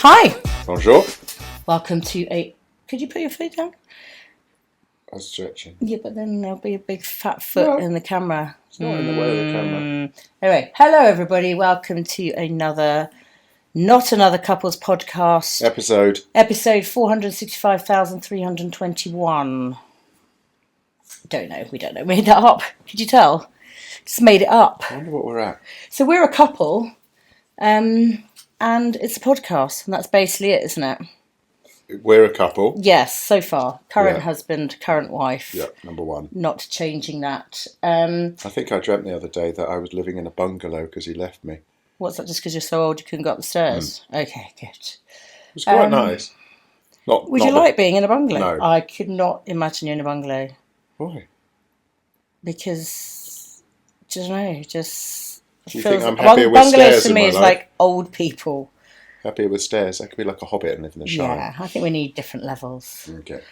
Hi, Bonjour. welcome to a... Could you put your foot down? I was stretching. Yeah, but then there'll be a big fat foot in the camera. It's not in the way of the camera. Anyway, hello everybody. Welcome to not another couples podcast. Episode 465,321. Don't know. We don't know. Made that up. Could you tell? Just made it up. I wonder what we're at. So we're a couple, and it's a podcast, and that's basically it, isn't it? We're a couple. Yes, so far. Current husband, current wife. Yeah, number one. Not changing that. I think I dreamt the other day that I was living in a bungalow because he left me. What's that, just because you're so old you couldn't go up the stairs? Okay, good. It was quite nice. Would you like being in a bungalow? No. I could not imagine you in a bungalow. Why? Because, I don't know, just... Do you think I'm happier with stairs to in me my is life? like old people. Happier with stairs. I could be like a hobbit and live in the Shire. Yeah, I think we need different levels. Okay.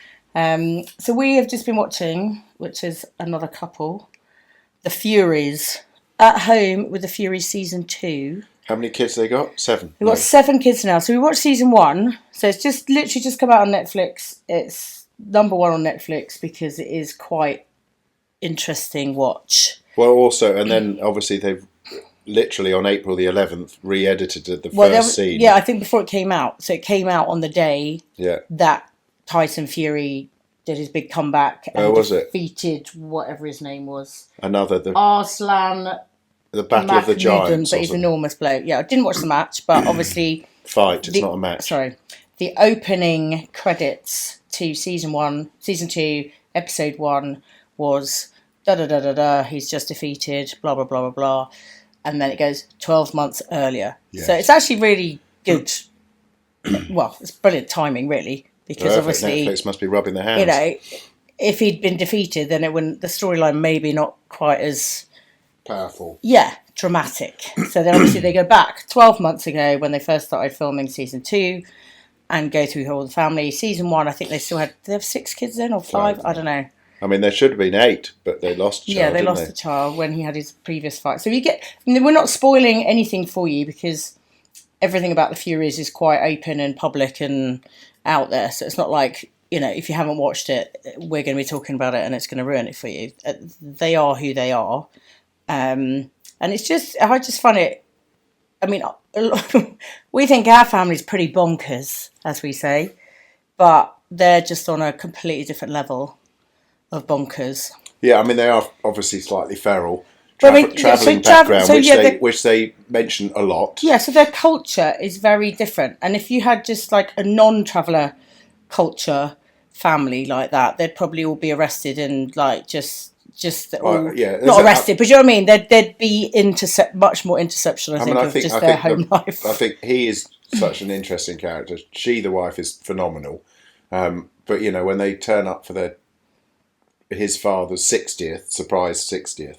So we have just been watching, which is another couple, The Furies, at home with The Furies season 2. How many kids they got? 7. We've got 7 kids now. So we watched season 1. So it's just literally just come out on Netflix. It's number 1 on Netflix because it is quite interesting watch. Well, also, and then obviously they've literally on April the 11th re-edited the first scene. Yeah, I think before it came out. So it came out on the day that Tyson Fury did his big comeback and defeated whatever his name was. Arslan... The Battle of the Giants. But he's an enormous bloke. Yeah, I didn't watch the match, but obviously... Fight, it's not a match. Sorry. The opening credits to season 2, episode 1 was da-da-da-da-da, he's just defeated, blah, blah, blah, blah, blah. And then it goes 12 months earlier. Yes. So it's actually really good. Well, it's brilliant timing, really, because obviously... Netflix must be rubbing their hands. You know, if he'd been defeated, then it wouldn't... The storyline maybe not quite as... Powerful. Yeah, dramatic. So then obviously they go back 12 months ago when they first started filming season 2 and go through all the family. Season 1, I think they still had... Did they have 6 kids then or 5? I don't know. I mean, there should have been 8, but they lost a child. Yeah, they lost the child when he had his previous fight. So you get... I mean, we're not spoiling anything for you because everything about the Furies is quite open and public and out there. So it's not like, you know, if you haven't watched it, we're going to be talking about it and it's going to ruin it for you. They are who they are. And it's just... I just find it... I mean, we think our family's pretty bonkers, as we say, but they're just on a completely different level of bonkers. Yeah, I mean, they are obviously slightly feral. Travelling background, which they mention a lot. Yeah, so their culture is very different. And if you had just like a non-traveller culture family like that, they'd probably all be arrested and like not arrested, but you know what I mean? They'd be much more interception, I think, of just their home life. I think he is such an interesting character. She, the wife, is phenomenal. But, you know, when they turn up for his father's 60th, surprise 60th,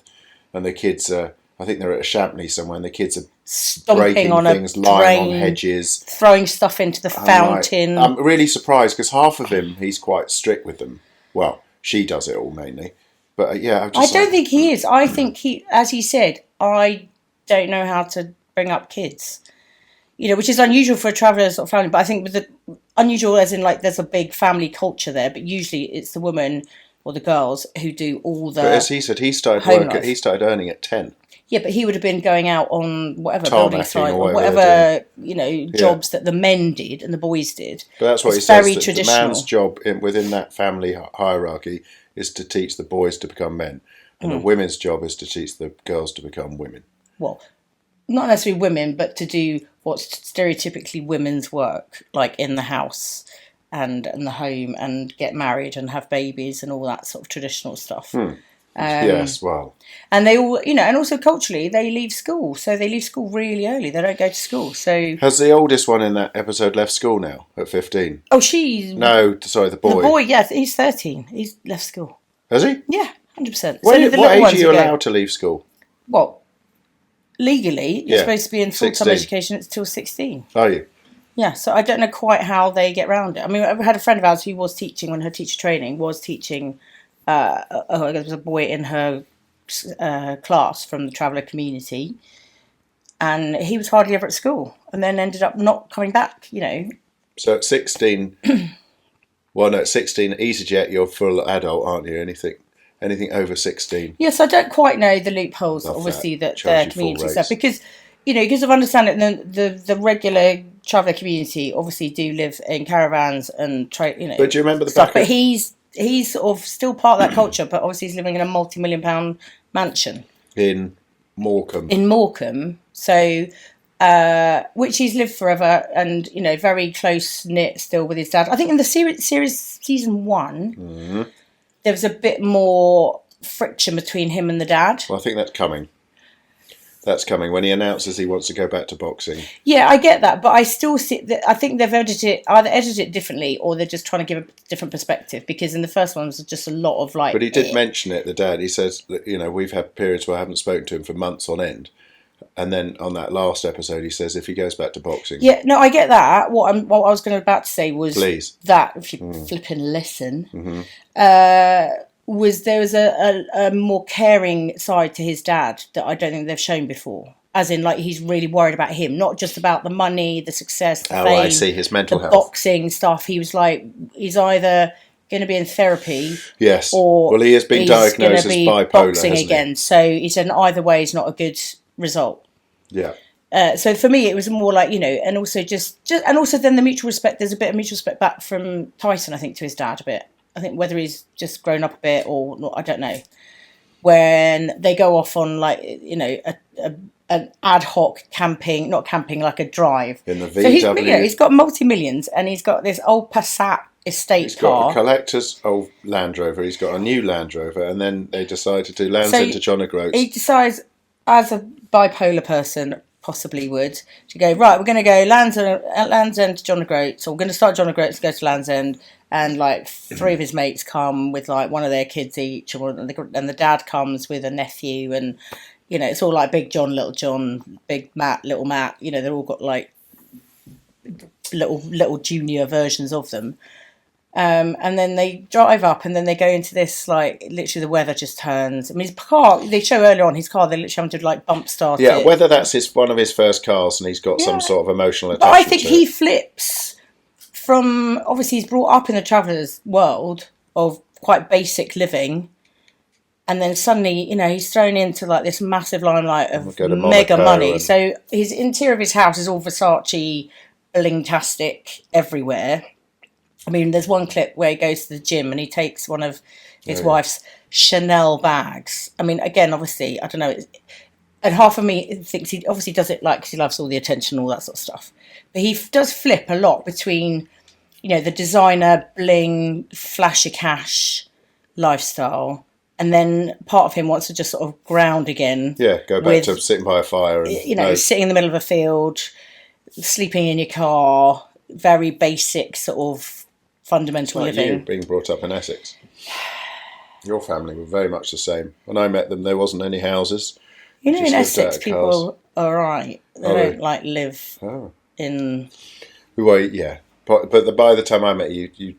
and the kids are, I think they're at a Chamonix somewhere, and the kids are breaking things, lying on hedges. Throwing stuff into the fountain. I'm really surprised, because half of him, he's quite strict with them. Well, she does it all, mainly. But, I don't think he is. I think he, as he said, I don't know how to bring up kids. You know, which is unusual for a traveller sort of family, but I think unusual as in, like, there's a big family culture there, but usually it's the woman or the girls who do all the... But as he said, he started earning at 10. Yeah, but he would have been going out on whatever building site or whatever, jobs that the men did and the boys did. But that's what he says. The man's job within that family hierarchy is to teach the boys to become men. And the women's job is to teach the girls to become women. Well, not necessarily women, but to do what's stereotypically women's work, like in the house and the home, and get married and have babies and all that sort of traditional stuff. Yes, well. And they all, and also culturally, they leave school. So they leave school really early. They don't go to school. So has the oldest one in that episode left school now at 15? Oh, No, sorry, the boy. The boy, yes, he's 13. He's left school. Has he? Yeah, 100%. What age are you allowed to leave school? Well, legally, you're supposed to be in full-time education until 16. Are you? Yeah, so I don't know quite how they get around it. I mean, I had a friend of ours who was teaching, when her teacher training, was teaching, there was a boy in her class from the traveller community, and he was hardly ever at school, and then ended up not coming back. So at 16, well, no, at 16, EasyJet, you're full adult, aren't you? Anything over 16. Yes, I don't quite know the loopholes, Love obviously, that Charge their you full communities rates. have, because because of understanding the regular traveller community obviously do live in caravans and But do you remember the stuff. back But of... he's sort of still part of that culture, but obviously he's living in a multi-million-pound mansion in Morecambe. in Morecambe, so which he's lived forever, and very close knit still with his dad. I think in the series season 1, there was a bit more friction between him and the dad. Well, I think that's coming. That's coming when he announces he wants to go back to boxing. Yeah, I get that, but I still see that. I think they've either edited it differently, or they're just trying to give a different perspective. Because in the first one, was just a lot of like. But he did mention it. The dad, he says that we've had periods where I haven't spoken to him for months on end, and then on that last episode, he says if he goes back to boxing. Yeah, no, I get that. What I was about to say was Please. that if you flipping listen, was there was a more caring side to his dad that I don't think they've shown before. As in, like, he's really worried about him, not just about the money, the success, the fame. I see, his mental health. Boxing stuff. He was like, he's either going to be in therapy. Yes. Or well, he has been diagnosed as bipolar, boxing hasn't again. He? So he said either way is not a good result. Yeah. So for me, it was more like, and also and also then the mutual respect. There's a bit of mutual respect back from Tyson, I think, to his dad a bit. I think whether he's just grown up a bit or not, I don't know. When they go off on like an ad hoc camping, not camping, like a drive in the VW. So he's got multi-millions, and he's got this old Passat estate car. He's got a collector's old Land Rover. He's got a new Land Rover, and then they decide to do Land's End to John O'Groats. He decides, as a bipolar person possibly would, to go, right, we're going to go Land's End to John O'Groats, or we're going to start John O'Groats, go to Land's End, and like 3 of his mates come with like one of their kids each, and the dad comes with a nephew, and it's all like Big John, Little John, Big Matt, Little Matt. They're all got like little junior versions of them. And then they drive up, and then they go into this, like, literally the weather just turns. I mean, his car, they show earlier on, his car, they literally have to, like, bump start Yeah, it. whether that's one of his first cars and he's got some sort of emotional But attachment I think to he it. flips from, obviously he's brought up in the traveller's world of quite basic living, and then suddenly, he's thrown into, like, this massive limelight of mega money. So his interior of his house is all Versace, bling-tastic everywhere. I mean, there's one clip where he goes to the gym and he takes one of his wife's Chanel bags. I mean, again, obviously, I don't know. And half of me thinks he obviously does it like because he loves all the attention, all that sort of stuff. But he does flip a lot between, the designer, bling, flashy cash lifestyle. And then part of him wants to just sort of ground again. Yeah, go back to sitting by a fire. And, sitting in the middle of a field, sleeping in your car, very basic sort of fundamental living. You being brought up in Essex. Your family were very much the same. When I met them, there wasn't any houses. In Essex, people are right. They don't like live in. Well, yeah, but by the time I met you, you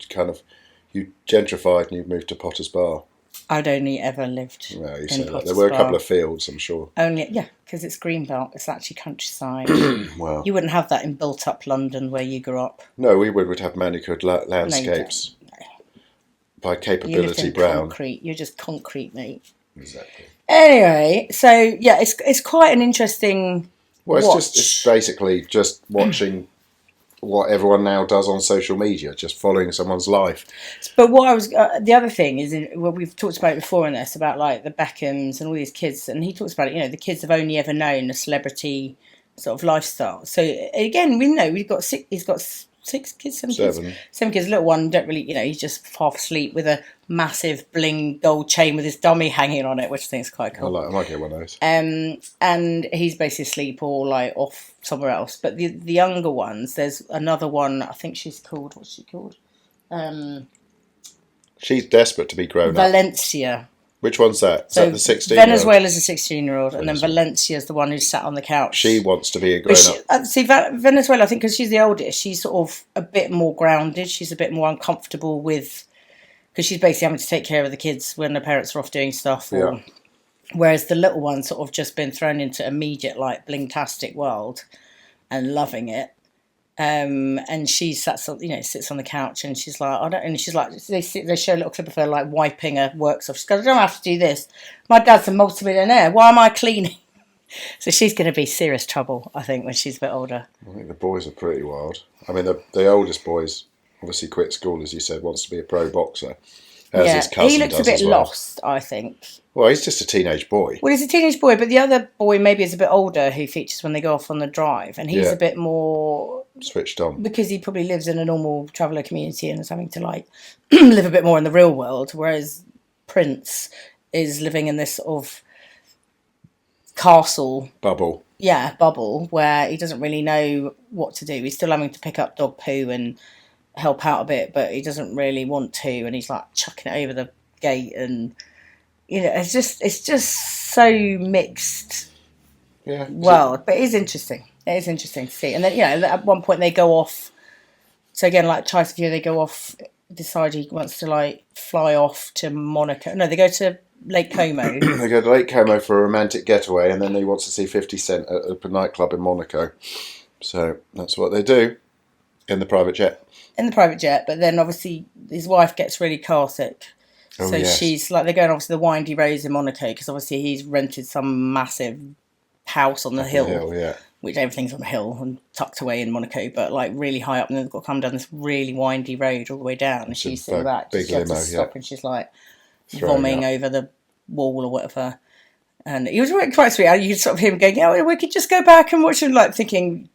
gentrified and you moved to Potter's Bar. I'd only ever lived. Well, you in say that. There were a couple of fields, I'm sure. Because it's Greenbelt. It's actually countryside. Well, you wouldn't have that in built-up London where you grew up. No, we would have manicured landscapes. No. By capability you brown. Concrete. You're just concrete, mate. Exactly. Anyway, so yeah, it's quite an interesting. Well, it's basically just watching what everyone now does on social media, just following someone's life. But what I was the other thing is what we've talked about before in this about like the Beckhams and all these kids, and he talks about it. The kids have only ever known a celebrity sort of lifestyle. So again, we know he's got 6 kids, 7 kids. 7 kids. Little one don't really, he's just half asleep with a massive bling gold chain with his dummy hanging on it, which I think is quite cool. I might get one of those. And he's basically asleep or like off somewhere else. But the younger ones, there's another one. I think she's called. What's she called? She's desperate to be grown up. Valencia. Which one's that? So is that the 16-year-old? Venezuela's a 16-year-old, and then Valencia's the one who's sat on the couch. She wants to be a grown-up. See, Venezuela, I think because she's the oldest, she's sort of a bit more grounded. She's a bit more uncomfortable with... Because she's basically having to take care of the kids when the parents are off doing stuff. Whereas the little one's sort of just been thrown into immediate like blingtastic world and loving it. And she sits on the couch and she's like, I don't, and she's like, they show a little clip of her like wiping her works off. She goes, I don't have to do this. My dad's a multi-millionaire. Why am I cleaning? So she's going to be serious trouble, I think, when she's a bit older. I think the boys are pretty wild. I mean, the oldest boy's obviously quit school, as you said, wants to be a pro boxer. As his cousin he looks a bit lost, I think. Well, he's just a teenage boy. Well, he's a teenage boy, but the other boy maybe is a bit older who features when they go off on the drive, and he's a bit more switched on because he probably lives in a normal traveller community and is having to like live a bit more in the real world, whereas Prince is living in this sort of castle bubble. Yeah, bubble where he doesn't really know what to do. He's still having to pick up dog poo and help out a bit, but he doesn't really want to, and he's like chucking it over the gate, and it's just so mixed world. But it is interesting. It is interesting to see. And then at one point they go off. So again, like Tyson Fury, they go off. Decide he wants to like fly off to Monaco. No, they go to Lake Como. They go to Lake Como for a romantic getaway, and then he wants to see 50 Cent at a nightclub in Monaco. So that's what they do in the private jet. But then obviously his wife gets really car sick. So she's like, they're going obviously the windy roads in Monaco because obviously he's rented some massive house on the hill, which everything's on the hill and tucked away in Monaco, but like really high up, and then they've got to come down this really windy road all the way down. And she's sitting back, big limo, stop, and she's like vomiting over the wall or whatever. And he was quite sweet. You could sort of hear him going, "Oh, we could just go back and watch," and like thinking,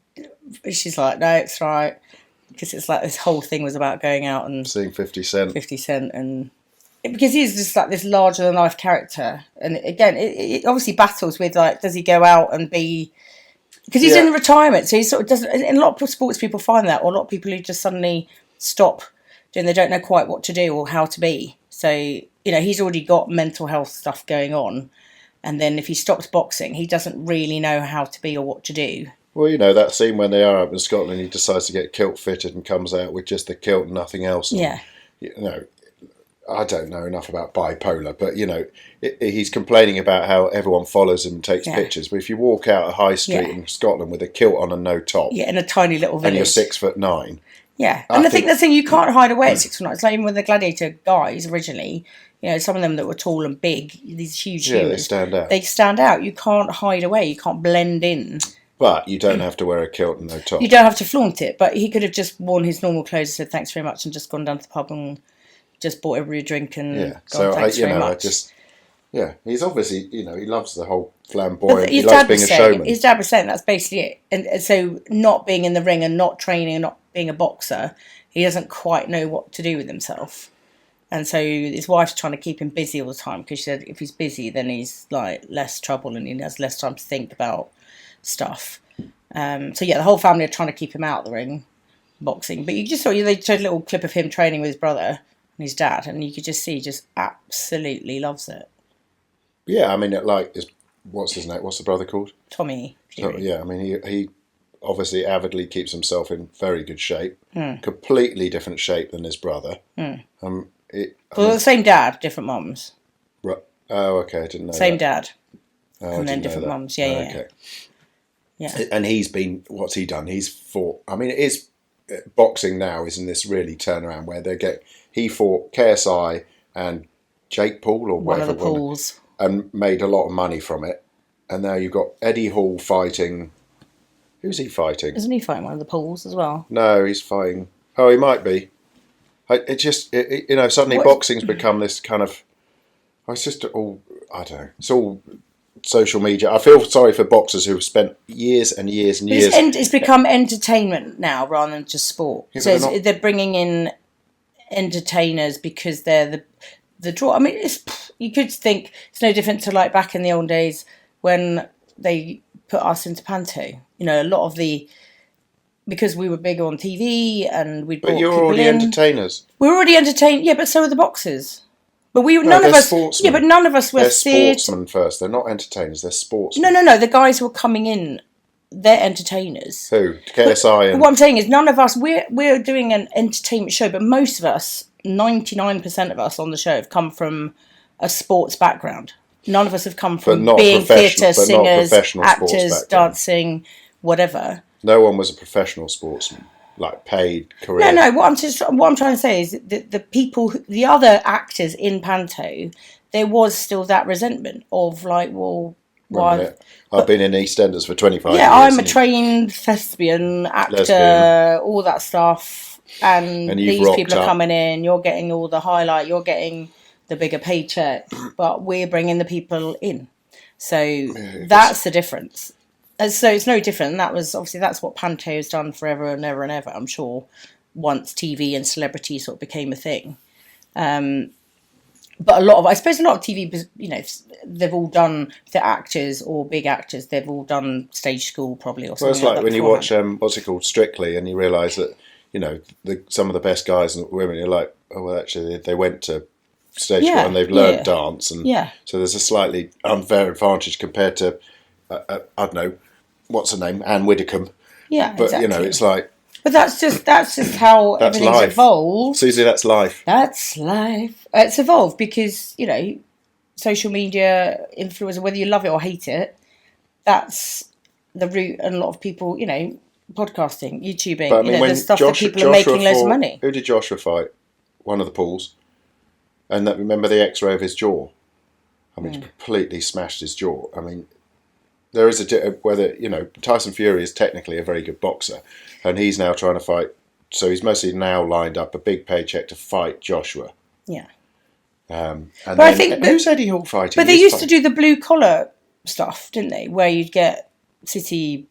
she's like, "No, it's right." Because it's like this whole thing was about going out and seeing 50 Cent. And because he's just like this larger than life character. And again, it obviously battles with like, does he go out and be, because he's in retirement, so he sort of doesn't, and a lot of sports people find that, or a lot of people who just suddenly stop doing, they don't know quite what to do or how to be. So, he's already got mental health stuff going on. And then if he stops boxing, he doesn't really know how to be or what to do. Well, that scene when they are up in Scotland, he decides to get kilt fitted and comes out with just the kilt and nothing else. And, I don't know enough about bipolar, but, he's complaining about how everyone follows him and takes pictures. But if you walk out a high street in Scotland with a kilt on and no top. Yeah, in a tiny little village. And you're 6'9". Yeah. And I think the thing, you can't hide away at 6'9". It's like even with the Gladiator guys originally, some of them that were tall and big, these huge humans. They stand out. They stand out. You can't hide away. You can't blend in. But you don't have to wear a kilt and no top. You don't have to flaunt it. But he could have just worn his normal clothes and said thanks very much and just gone down to the pub and just bought everybody a drink and gone, thanks very much. He's obviously, he loves the whole flamboyant. He loves being a showman. His dad was saying that's basically it. And so not being in the ring and not training and not being a boxer, he doesn't quite know what to do with himself. And so his wife's trying to keep him busy all the time because she said if he's busy, then he's like less trouble and he has less time to think about stuff. The whole family are trying to keep him out of the ring boxing, but you just saw they showed a little clip of him training with his brother and his dad, and you could just see he just absolutely loves it. I mean, what's his name? What's the brother called? Tommy Fury. I mean, he obviously avidly keeps himself in very good shape, completely different shape than his brother. The same dad, different mums. Right. Oh, okay, I didn't know same that. Dad. And then different mums, okay. Yeah. And what's he done? He's fought, I mean, it is, boxing now is in this really turnaround where he fought KSI and Jake Paul or one whatever. Of the Pauls. And made a lot of money from it. And now you've got Eddie Hall fighting, who's he fighting? Isn't he fighting one of the Pauls as well? No, he's fighting, he might be. Suddenly boxing's become this kind of, it's just all, I don't know, it's all social media. I feel sorry for boxers who've spent years and years and years. It's become entertainment now rather than just sport. So they're bringing in entertainers because they're the draw. I mean, you could think it's no different to like back in the old days when they put us into panto. A lot of because we were big on TV and we brought people in. But you're already entertainers. We're already entertained, but so are the boxers. But none of us. Sportsmen. Yeah, but none of us were. They're sportsmen first. They're not entertainers. They're sportsmen. No. The guys who are coming in, they're entertainers. Who? KSI and. What I'm saying is, none of us. We're doing an entertainment show, but most of us, 99% of us on the show, have come from a sports background. None of us have come But from not being professional- theatre but not singers, professional sports actors, background. dancing, whatever. No one was a professional sportsman, like paid career. No. What I'm trying to say is that the people, the other actors in Panto, there was still that resentment of like, well, Wait a why? minute. I've been in EastEnders for 25 years. Yeah, I'm a and trained thespian, actor, Lesbian. all that stuff, and you've these rocked people are up. coming in. You're getting all the highlight. You're getting the bigger paycheck, but we're bringing the people in. So that's the difference. And so it's no different. That was obviously that's what Panto has done forever and ever and ever. I'm sure once TV and celebrity sort of became a thing. But I suppose a lot of TV, you know, they've all done, if they're actors or big actors, they've all done stage school probably or something. Well, it's like that when you beforehand. watch, what's it called, Strictly, and you realise that, you know, some of the best guys and women, you're like, oh, well, actually, they went to stage school and they've learned dance. And so there's a slightly unfair advantage compared to, I don't know, what's her name, Anne Widdecombe. Yeah, But, you know, it's like... But that's just how that's everything's life. evolved. Suzie, that's life. That's life. It's evolved because, you know, social media influencer, whether you love it or hate it, that's the route. And a lot of people, you know, podcasting, YouTubing, But I mean, there's stuff that people are making loads of money. Who did Joshua fight? One of the Pauls. And remember the X-ray of his jaw? I mean, completely smashed his jaw. I mean, there is whether, you know, Tyson Fury is technically a very good boxer, and he's now trying to fight. So he's mostly now lined up a big paycheck to fight Joshua. Yeah. And but I think who's Eddie Hall fighting? But they used to do the blue collar stuff, didn't they? Where you'd get city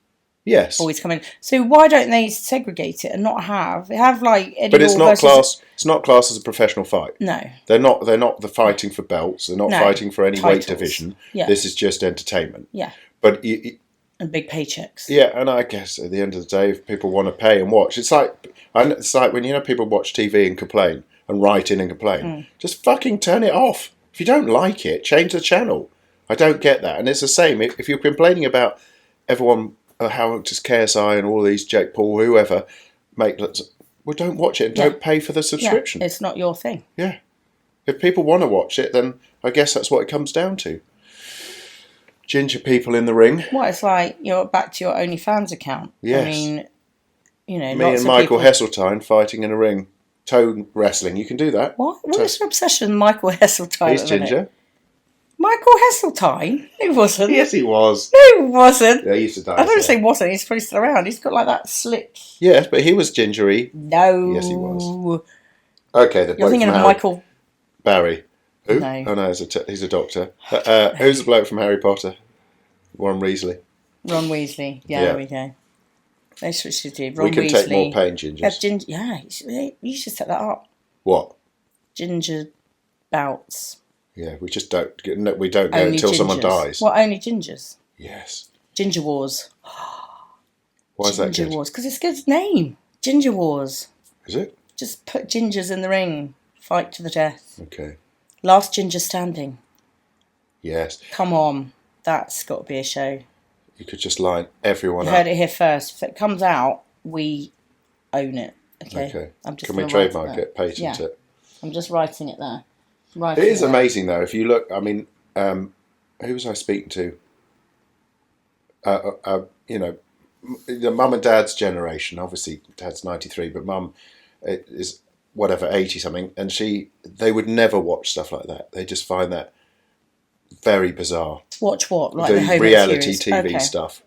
boys coming. So why don't they segregate it and not have like Eddie But it's Hall not class. It's not classed as a professional fight. No, they're not. They're not fighting for belts. They're not fighting for any titles. Weight division. Yeah. This is just entertainment. Yeah. But and big paychecks. Yeah, and I guess at the end of the day, if people want to pay and watch, it's like when, you know, people watch TV and complain and write in and complain. Just fucking turn it off. If you don't like it, change the channel. I don't get that. And it's the same if you're complaining about everyone, how does KSI and all these Jake Paul, whoever well, don't watch it and don't pay for the subscription. Yeah, it's not your thing. Yeah, if people want to watch it, then I guess that's what it comes down to. Ginger people in the ring. Well, it's like you're back to your OnlyFans account. Yes. I mean, you know, me and Michael Heseltine fighting in a ring, toe wrestling. You can do that. What is your obsession, with Michael Heseltine? He's ginger. Michael Heseltine? He wasn't. Yes, he was. No, he wasn't. Yeah, he used to die. I don't say wasn't. He's probably still around. He's got like that slick. Yes, but he was gingery. No. Yes, he was. Okay, the bloke You're thinking from of Michael Barry. Who? No. Oh no, he's a doctor. Who's the bloke from Harry Potter? Ron Weasley. Ron Weasley. Yeah, there we go. That's what she did. Ron we can Weasley. take more pain, gingers. You should set that up. What? Ginger bouts. Yeah, we just don't. We don't go Only until gingers. someone dies. Well, only gingers. Yes. Ginger Wars. Why is that good? Ginger Wars, because it's a good name. Ginger Wars. Is it? Just put gingers in the ring. Fight to the death. Okay. Last ginger standing. Yes. Come on. That's got to be a show. You could just line everyone up. You heard it here first. If it comes out, we own it. Okay. Can we trademark it, patent it? I'm just writing it there. It is amazing though. If you look, I mean, who was I speaking to? You know, the mum and dad's generation. Obviously, dad's 93, but mum is whatever 80 something, and they would never watch stuff like that. They just find that very bizarre. Watch what? Like the Home reality series. TV stuff.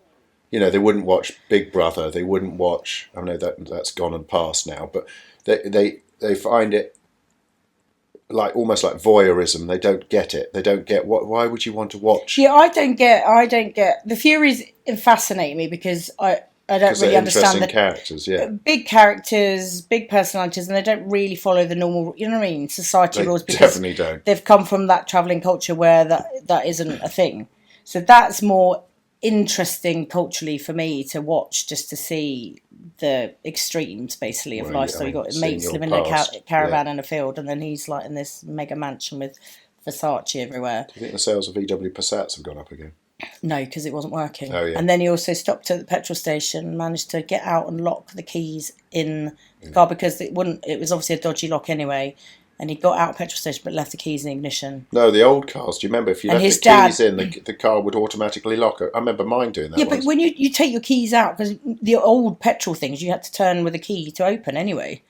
You know, they wouldn't watch Big Brother. They wouldn't watch. I know that's gone and past now, but they find it like almost like voyeurism. They don't get it. They don't get why would you want to watch? Yeah, I don't get the Furies fascinate me because I don't really understand the characters. Yeah, big characters, big personalities, and they don't really follow the normal. You know what I mean? Society rules because definitely don't. They've come from that travelling culture where that isn't a thing. So that's more interesting culturally for me to watch, just to see the extremes basically of life. So you got mates living in a caravan in a field, and then he's like in this mega mansion with Versace everywhere. Do you think the sales of VW Passats have gone up again? No, because it wasn't working. Oh, yeah. And then he also stopped at the petrol station, managed to get out and lock the keys in the car because it was obviously a dodgy lock anyway. and he got out of the petrol station but left the keys in the ignition. No, the old cars. Do you remember if you And left his the keys dad- in, the car would automatically lock? I remember mine doing that. Yeah, once. but when you take your keys out, because the old petrol things, you had to turn with a key to open anyway.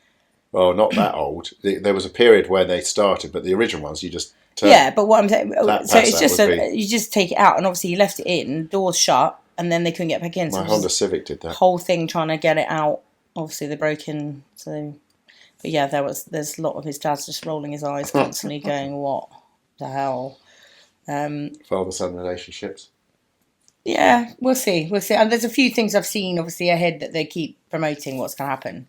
Oh, not that old. There was a period where they started, but the original ones you just turn. Yeah, but what I'm saying, That so it's just would be- you just take it out, and obviously you left it in, doors shut, and then they couldn't get back in. So My it was Honda Civic did that. whole thing trying to get it out. Obviously they broke in. So, but yeah, there's a lot of his dad's just rolling his eyes constantly, going, "What the hell?" Father-son relationships. Yeah, we'll see. And there's a few things I've seen, obviously, ahead that they keep promoting what's going to happen.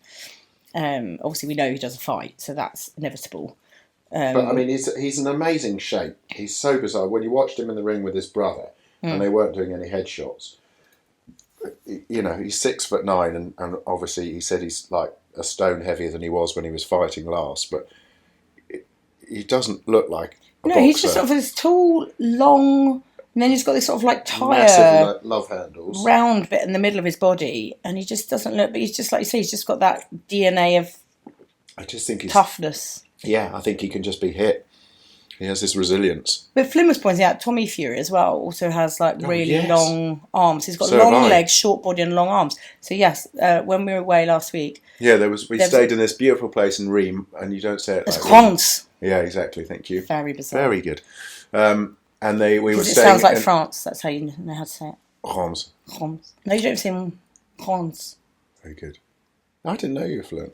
Obviously, we know he doesn't fight, so that's inevitable. But I mean, he's an amazing shape. He's so bizarre. When you watched him in the ring with his brother, and they weren't doing any headshots, you know, he's 6'9", and obviously he said he's like a stone heavier than he was when he was fighting last. But he doesn't look like a boxer. He's just sort of this tall, long, and then he's got this sort of like massive tire love handles, round bit in the middle of his body, and he just doesn't look. But he's just like you say, he's just got that DNA of. I just think he's toughness. Yeah, I think he can just be hit. He has this resilience. But Flynn was pointing out Tommy Fury as well also has like really long arms. He's got So long legs, short body, and long arms. So yes, when we were away last week, we stayed in this beautiful place in Rheims, and you don't say it it's like France. Yeah, exactly. Thank you. Very bizarre. Very good. And we were It staying. sounds like France. That's how you know how to say it. Rheims. France. No, you don't say France. Very good. I didn't know you were fluent.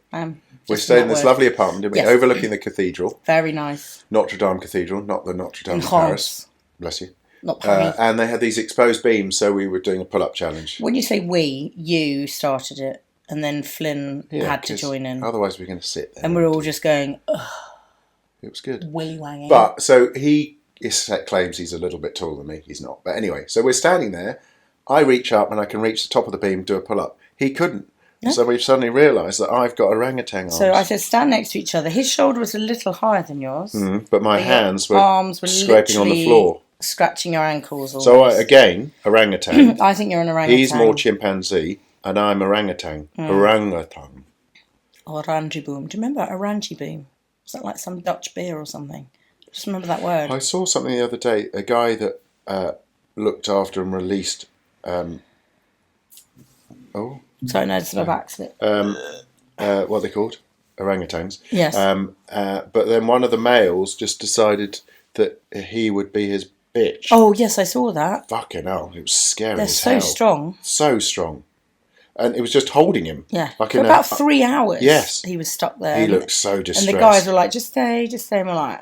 We Just stayed in not this word. lovely apartment, didn't we? Yes. Overlooking the cathedral. Very nice. Notre Dame Cathedral, not the Notre Dame In of France. Paris. Bless you. Not Paris. And they had these exposed beams, so we were doing a pull-up challenge. When you say we, you started it, and then Flynn had to 'cause join in. Otherwise, we're going to sit there. And we're all just going, ugh, It was good. willy-wanging. But, so he claims he's a little bit taller than me. He's not. But anyway, so we're standing there. I reach up and I can reach the top of the beam, do a pull-up. He couldn't. Yeah. So we've suddenly realised that I've got orangutan arms. So I said, stand next to each other. His shoulder was a little higher than yours. But my hands were arms were scraping on the floor. Scratching your ankles. Almost. So again, orangutan. I think you're an orangutan. He's more chimpanzee, and I'm orangutan. Orangutan. Orangy boom. Do you remember Orangy boom? Was that like some Dutch beer or something? Just remember that word. I saw something the other day. A guy that looked after and released. Sorry, no, it's my back slip. What are they called? Orangutans. Yes. But then one of the males just decided that he would be his bitch. Oh, yes, I saw that. Fucking hell. It was scary They're as so hell. strong. So strong. And it was just holding him. Yeah. Like For about 3 hours. Yes. He was stuck there. He looked so distressed. And the guys were like, just stay. And we're like...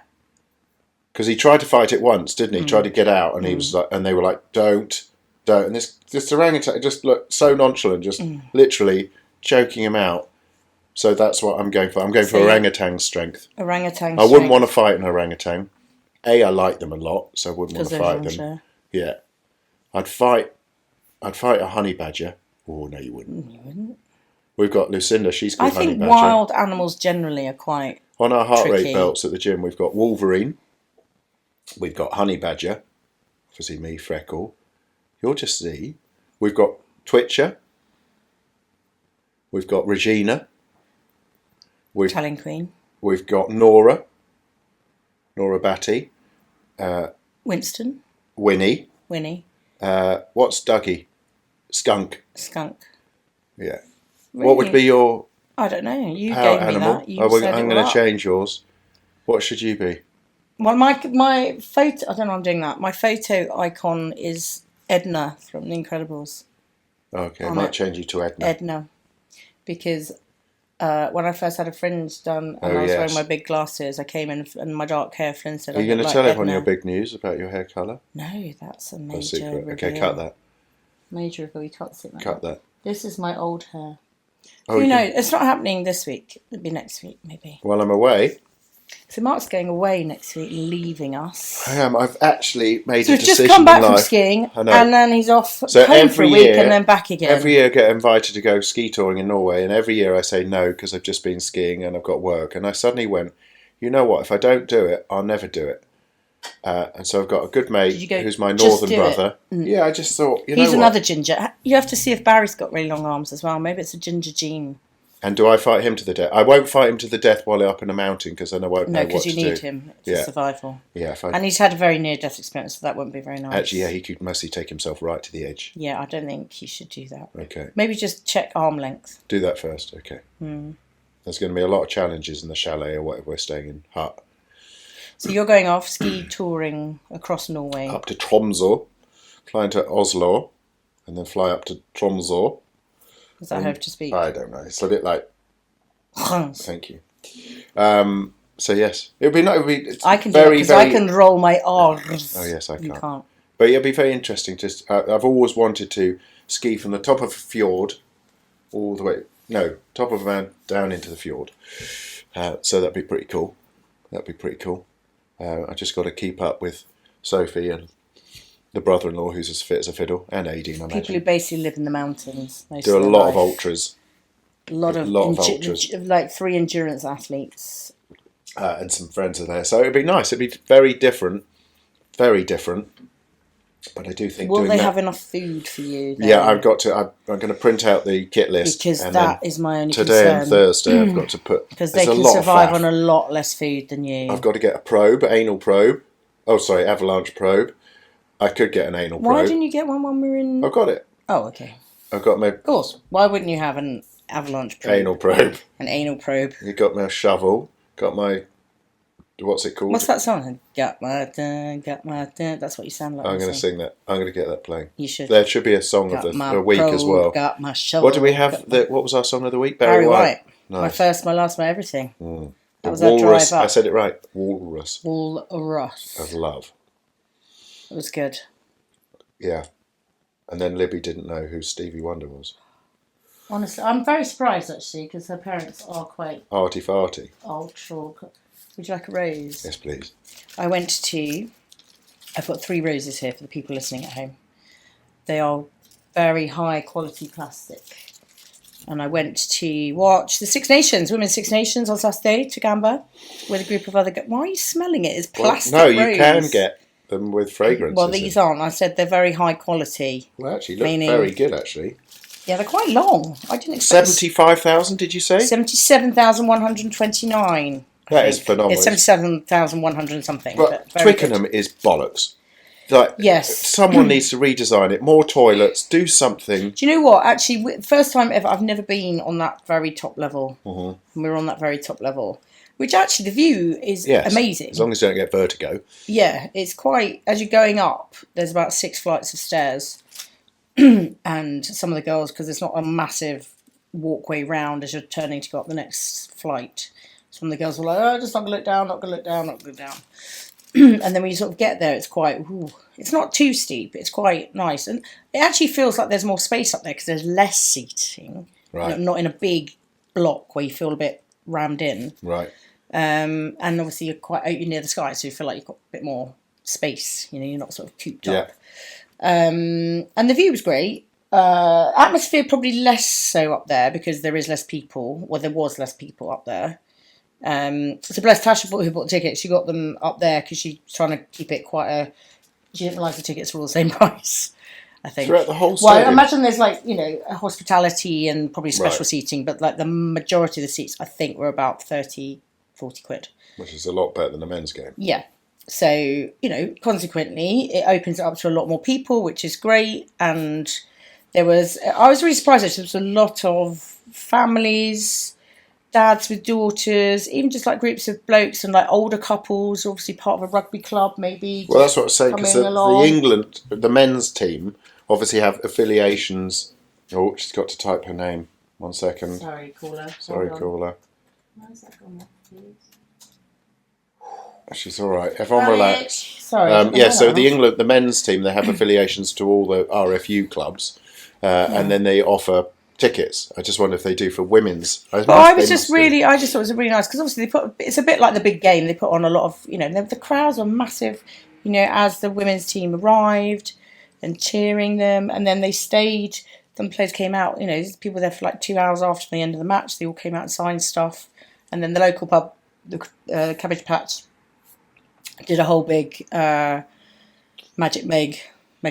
Because he tried to fight it once, didn't he? He tried to get out, and he was like, and they were like, don't. And this orangutan just looked so nonchalant, just literally choking him out. So that's what I'm going for. I'm going for orangutan strength. Orangutan I wouldn't want to fight an orangutan. I like them a lot, so I wouldn't want to fight them. Sure. Yeah, I'd fight a honey badger. Oh no, you wouldn't. You wouldn't. We've got Lucinda. She's called honey badger. I think wild animals generally are quite on our heart tricky. rate belts at the gym. We've got Wolverine. We've got honey badger. Obviously me, Freckle. You'll just see. We've got Twitcher. We've got Regina. Italian Queen. We've got Nora Batty. Winston. Winnie. What's Dougie? Skunk. Yeah. Really? What would be your I don't know. You power gave me animal? that. You said I'm it going to up. change yours. What should you be? Well, my photo. I don't know. I'm doing that. My photo icon is Edna from The Incredibles. Okay, I might change you to Edna. Edna, because when I first had a fringe done and I was wearing my big glasses, I came in and my dark hair. Flynn said, "Are you going to tell everyone your big news about your hair colour?" No, that's a major A secret. reveal. Okay, cut that. Major reveal. You can't see that. Cut that. This is my old hair. Oh, Who knows? It's not happening this week. It'll be next week, maybe. While I'm away. So Mark's going away next week, leaving us. I am. I've actually made So a he's decision just come back in from life. skiing, I know. and then he's off So home for a every week year- and then back again. Every year I get invited to go ski touring in Norway, and every year I say no because I've just been skiing and I've got work. And I suddenly went, you know what? If I don't do it, I'll never do it. And so I've got a good mate Did you go, who's my "Just northern do it"? brother. Yeah, I just thought, you know He's what? another ginger. You have to see if Barry's got really long arms as well. Maybe it's a ginger gene. And do I fight him to the death? I won't fight him to the death while up in a mountain because then I won't know what to do. No, because you need him to survival. Yeah, and he's had a very near-death experience, so that wouldn't be very nice. Actually, yeah, he could mostly take himself right to the edge. Yeah, I don't think he should do that. Okay. Maybe just check arm length. Do that first, okay. There's going to be a lot of challenges in the chalet or whatever we're staying in, hut. So you're going off ski touring across Norway. Up to Tromsø, flying to Oslo, and then fly up to Tromsø. Is that how to speak? I don't know. It's a bit like... Thank you. So yes, it would be nice. I can do it because I can roll my R's. Oh yes, I can't. You can't. But it'll be very interesting. I've always wanted to ski from the top of a fjord all the way. No, top of a mountain down into the fjord. So that'd be pretty cool. I just got to keep up with Sophie and the brother-in-law, who's as fit as a fiddle, and Aideen, I imagine. People who basically live in the mountains. Do a lot of ultras. A lot of ultras. Like 3 endurance athletes. And some friends are there. So it'd be nice. It'd be very different. Very different. But I do think will they have enough food for you? Then? Yeah, I've got to. I'm going to print out the kit list. Because that is my only today concern. And Thursday I've got to put... Because they can survive on a lot less food than you. I've got to get a probe, anal probe. Oh, sorry, avalanche probe. I could get an anal probe. Why didn't you get one when we were in... I've got it. Oh, okay. I've got my... Of course. Why wouldn't you have an avalanche probe? Anal probe. An anal probe. You got my shovel. Got my... What's it called? What's that song? Got my dun. That's what you sound like. I'm going to sing that. I'm going to get that playing. You should. There should be a song of the week as well. Got my shovel. What do we have? What was our song of the week? Barry White. Nice. My first, my last, my everything. That was Walrus. our drive up. I said it right. Walrus. Walrus. Of love. It was good. Yeah. And then Libby didn't know who Stevie Wonder was. Honestly, I'm very surprised actually because her parents are quite arty-farty. ultra. Would you like a rose? Yes, please. I've got 3 roses here for the people listening at home. They are very high quality plastic. And I went to watch the Women's Six Nations on Saturday to Gamba with a group of other... Why are you smelling it? It's plastic rose. No, you can get them with fragrance. Well, these aren't. I said they're very high quality. Well, actually, look very good, actually. Yeah, they're quite long. I didn't expect... 75,000, did you say? 77,129. That is phenomenal. It's 77,100 something. But Twickenham is bollocks. Like, yes. Someone needs to redesign it. More toilets. Do something. Do you know what? Actually, first time ever, I've never been on that very top level. Mm-hmm. We were on that very top level. Which actually, the view is amazing. As long as you don't get vertigo. Yeah, it's quite... As you're going up, there's about 6 flights of stairs. And some of the girls, because it's not a massive walkway round as you're turning to go up the next flight... Some of the girls were like, oh, just not going to look down, not going to look down, not going to look down. And then when you sort of get there, it's quite, it's not too steep, it's quite nice. And it actually feels like there's more space up there because there's less seating. Right. Not in a big block where you feel a bit rammed in. Right. And obviously you're near the sky, so you feel like you've got a bit more space. You know, you're not sort of cooped up. And the view was great. Atmosphere probably less so up there because there is less people. Well, there was less people up there. So bless Tasha who bought tickets. She got them up there because she's trying to keep it she didn't realise the tickets were all the same price, I think. Throughout the whole stadium? Well, I imagine there's like, a hospitality and probably special seating, but like the majority of the seats I think were about 30, 40 quid. Which is a lot better than the men's game. Yeah. So, consequently, it opens it up to a lot more people, which is great. And I was really surprised actually. There was a lot of families, dads with daughters, even just like groups of blokes and like older couples, obviously part of a rugby club maybe. Well, that's what I was saying, because the men's team obviously have affiliations. Oh, she's got to type her name. 1 second. Sorry, caller. Caller. Where's that gone, please? She's all right. Everyone relax. Sorry. So the men's team, they have affiliations to all the RFU clubs, and then they offer tickets. I just wonder if they do for women's. I just thought it was really nice because obviously it's a bit like the big game. They put on a lot of, the crowds were massive, as the women's team arrived and cheering them, and then they stayed. Some players came out, people were there for like 2 hours after the end of the match. They all came out and signed stuff, and then the local pub, the Cabbage Patch, did a whole big Magic Meg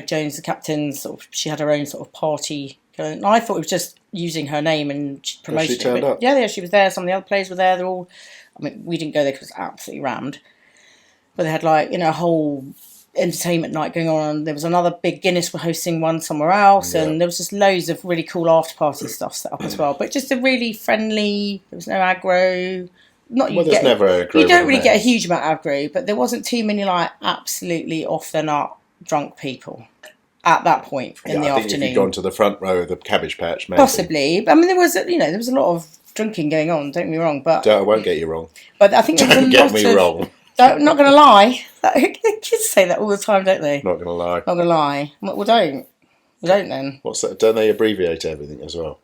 Jones, the captain. She had her own sort of party. And I thought it was just using her name and promoting she turned it. up? Yeah, she was there. Some of the other players were there. They're all. I mean, we didn't go there because it was absolutely rammed. But they had a whole entertainment night going on. There was another big Guinness were hosting one somewhere else, and there was just loads of really cool after party stuff set up as well. But just a really friendly. There was no aggro. There's never aggro. You don't really get a huge amount of aggro, but there wasn't too many absolutely off the nut drunk people at that point in the afternoon. I think if you'd gone to the front row of the Cabbage Patch, maybe. Possibly. I mean, there was a lot of drinking going on. Don't get me wrong, but I won't get you wrong. But I think don't get me wrong. I'm not going to lie. Kids say that all the time, don't they? Not going to lie. Not going to lie. Well, don't. We don't then. What's that? Don't they abbreviate everything as well?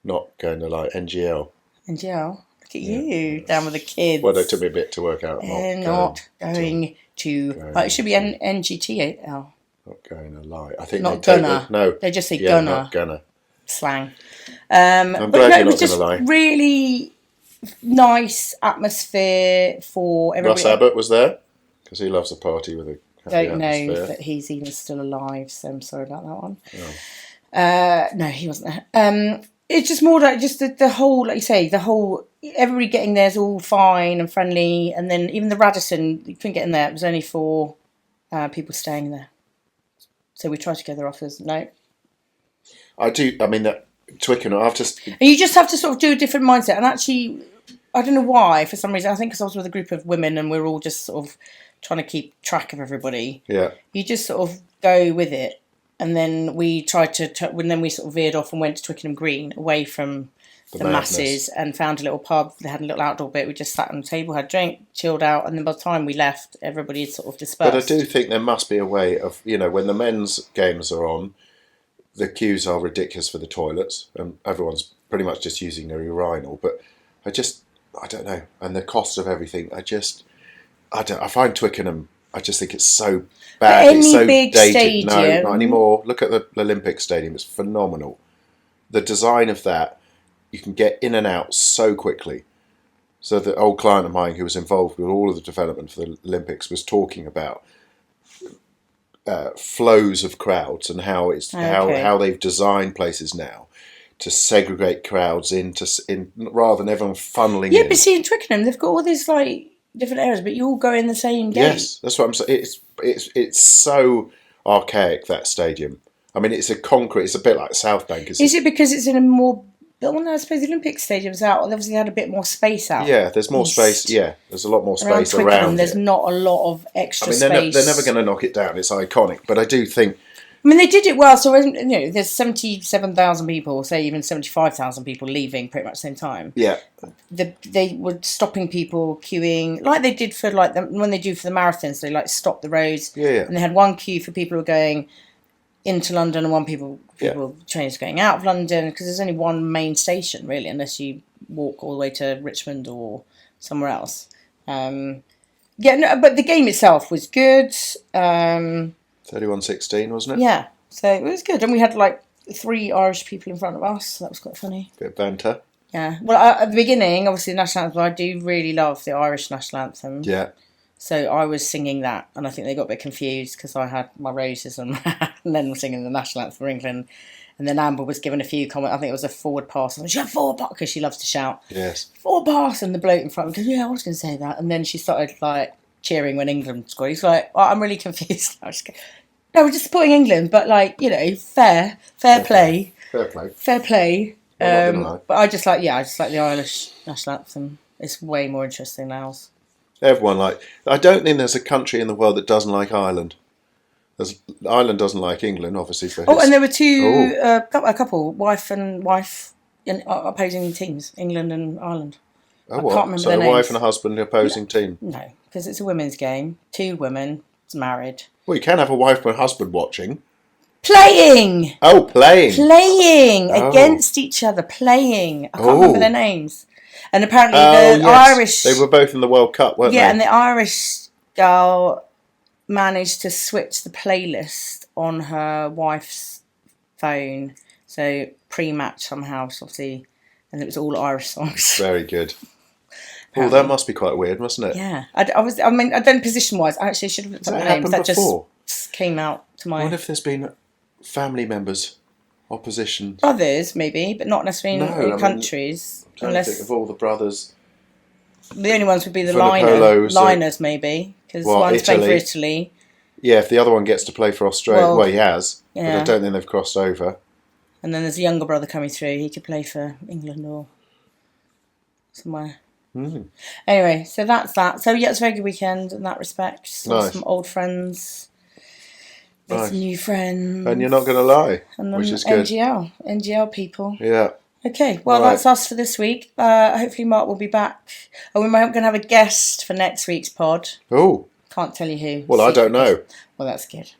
Not going to lie. NGL. NGL. Look at you down with the kids. Well, it took me a bit to work out. They're not going to. It should be NGTL. Not going to lie. I think not gonna. No, they just say gonna. Not gonna. Slang. I'm glad you're not going to lie. Really nice atmosphere for everybody. Ross Abbott was there because he loves a party with a happy Don't atmosphere. know that he's even still alive, so I'm sorry about that one. Oh. No, he wasn't there. It's just more like just the whole, like you say, the whole everybody getting there is all fine and friendly, and then even the Radisson, you couldn't get in there. It was only for people staying there. So we tried to get their offers. No. I do. I mean, that Twickenham. And you just have to sort of do a different mindset. And actually, I don't know why. For some reason, I think because I was with a group of women and we're all just sort of trying to keep track of everybody. Yeah. You just sort of go with it, and then we tried to. And then we sort of veered off and went to Twickenham Green, away from the masses, and found a little pub. They had a little outdoor bit. We just sat on the table, had a drink, chilled out, and then by the time we left, everybody had sort of dispersed. But I do think there must be a way of, when the men's games are on, the queues are ridiculous for the toilets, and everyone's pretty much just using their urinal. But I don't know, and the cost of everything. I find Twickenham. I just think it's so bad. It's so big dated. Stadium. No, not anymore. Look at the Olympic Stadium. It's phenomenal. The design of that. You can get in and out so quickly. So the old client of mine who was involved with all of the development for the Olympics was talking about flows of crowds and how how they've designed places now to segregate crowds in rather than everyone funneling in. Yeah, but see in Twickenham they've got all these different areas, but you all go in the same gate. Yes, that's what I'm saying. It's so archaic, that stadium. I mean, it's a concrete. It's a bit like South Bank. Is it because it's in a more? Well, no, I suppose the Olympic Stadium's out. Obviously, they had a bit more space out. Yeah, there's more space. Yeah, there's a lot more space around. There's not a lot of extra space. They're never going to knock it down. It's iconic, but I do think. I mean, they did it well. So there's 77,000 people, say even 75,000 people leaving pretty much the same time. Yeah. They were stopping people queuing like they did for when they do for the marathons. They stop the roads. Yeah. And they had one queue for people who were going into London and one trains going out of London, because there's only one main station really, unless you walk all the way to Richmond or somewhere else. But the game itself was good. 31-16, wasn't it? Yeah, so it was good, and we had 3 Irish people in front of us, so that was quite funny. Bit of banter. Yeah, well, at the beginning, obviously the national anthem, I do really love the Irish national anthem. Yeah. So I was singing that, and I think they got a bit confused because I had my roses and then was singing the national anthem for England. And then Amber was given a few comments. I think it was a forward pass. She had forward pass because she loves to shout. Yes. Forward pass, and the bloke in front goes, "Yeah, I was going to say that." And then she started cheering when England scored. He's like, "Oh, I'm really confused." I just go, "No, we're just supporting England, but fair play, fair play." But I just like the Irish national anthem. It's way more interesting than ours. Everyone I don't think there's a country in the world that doesn't like Ireland. Ireland doesn't like England, obviously. And there were a couple, wife in opposing teams, England and Ireland. I can't remember their names. So a wife and a husband opposing team? No, because it's a women's game. 2 women, it's married. Well, you can have a wife and a husband watching. Playing! Oh, playing! Playing against each other, playing. I can't remember their names. And apparently Irish... They were both in the World Cup, weren't they? Yeah, and the Irish girl managed to switch the playlist on her wife's phone. So pre-match somehow, obviously, and it was all Irish songs. Very good. Well, that must be quite weird, mustn't it? Yeah. I don't position-wise. I actually should have looked at the names. That before? Just came out to my... What if there's been family members opposition? Brothers, maybe, but not necessarily in countries. I'm trying to think of all the brothers. The only ones would be the Vunipolos, liners, maybe, because one's playing for Italy. Yeah, if the other one gets to play for Australia, well, he has, but I don't think they've crossed over. And then there's a younger brother coming through. He could play for England or somewhere. Anyway, so that's that. So yeah, it's a very good weekend in that respect. Saw some old friends, some new friends, and you're not going to lie, which is good. NGL people. Yeah. Okay, well that's us for this week. Hopefully Mark will be back. We might going to have a guest for next week's pod. Oh. Can't tell you who. Well, I don't know. Well, that's good.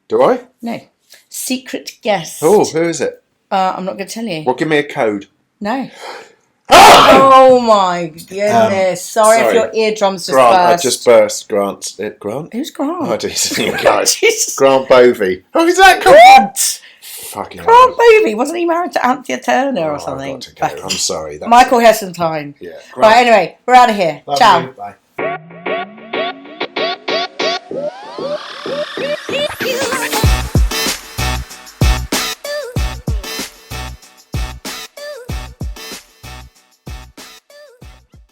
Do I? No. Secret guest. Oh, who is it? I'm not going to tell you. Well, give me a code. No. Oh my goodness! Sorry if your eardrums just Grant, burst. I just burst. Grant? Who's Grant? Oh, Jesus. Grant Bovey. Oh, is that called? What? Fucking Grant Bovey. Wasn't he married to Anthea Turner or something? I've got to go. I'm sorry. Michael Hessentine. Yeah. Right, anyway, we're out of here. Love Ciao. you. Bye.